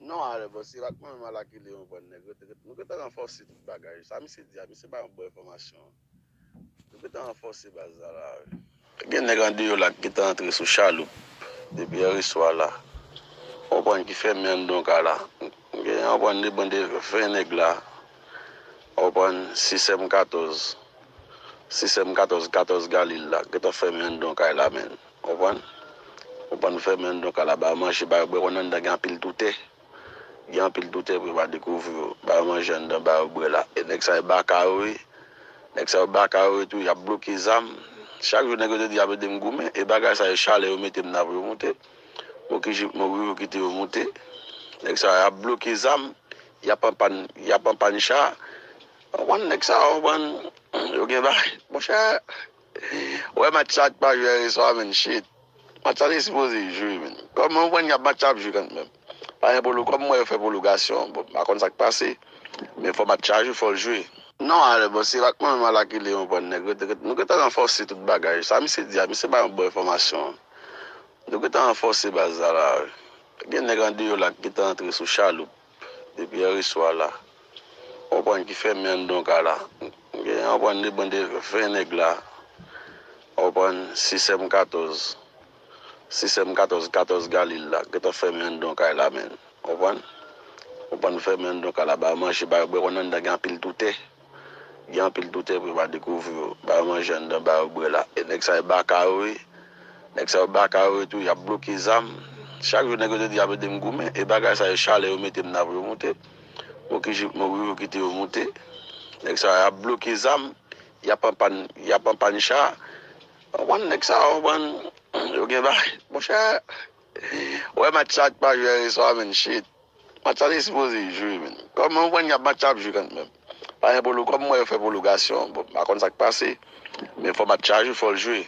Non, ale, bo si rak mwen mala ki li yon bon negre, nou ke te renforsi tout bagaj. Sa mi se di, mi se ba yon bon informasyon. Nou ke te renforsi bazara. Gen negan di yo la ki te entre sou chaloup, depi yeri swa la. On pon ki fe men don ka la. Gen on pon de bon de fe neg la. On pon 6M14. 6M14 Galil la, ki te fe men don ka la men. On pon fe men don ka la, ba manche ba bre konan da gen pil toute. Gen pil toute pou ba dekouvri, ba manje dan ba bre la. E nek sa e baka ouwe. Nek sa e baka ouwe tou, ya bloki zam. Chaque jour, nègre dit avec des mgoumé, et bagage ça est chalet, ou mettez m'na pour monter. Mon qui vous monter. Nègre ça a bloqué zam, y a pas pan chat. On nègre ça, on ok, bah, mon cher. Ouais, ma chat pas jouer ça, man, shit. Ma chat est supposé jouer, man. Comment on y a match up jouer quand même. Par exemple, comme moi, je fais prolongation, bon, par contre, ça passé. Mais il faut match up, il faut le jouer. Non, ale, bo si rak mwen mala ki li yon bon negre, nou ke te renforsi tout bagaj. Sa mi se di, mi se ba yon bon informasyon. Nou ke te renforsi bazara. Gen negan di yo la ki te entre sou chaloup, depi yeri swa la. On pon ki fe men don ka la. Gen on pon de bon de fe neg la. On pon 6M14. 6M14 Galil la, ki te fe men don ka la men. On pon fe men don ka la, ba manche ba bre konan da gen pil toute. Gen pil toute pou ba dekouvri, ba manje dan ba bre la. E nek sa e baka ouwe. Nek sa e baka ouwe tou, ya bloki zam. Chaque jour, nègre dit avec des mgoumé, et bagage ça est chalet, ou mettez m'na pour monter. Mon qui te monter. Nek sa a bloki zam, y a pas pan chat. On nek sa, ok, bah, mon cher. Ouais, ma chat pas jouer ça, man, shit. Ma chat est supposé jouer, man. Comment on y a match up jouer quand même. Par exemple, comme moi, je fais prolongation, bon, par contre, ça passe, mais il faut match up, il faut le jouer.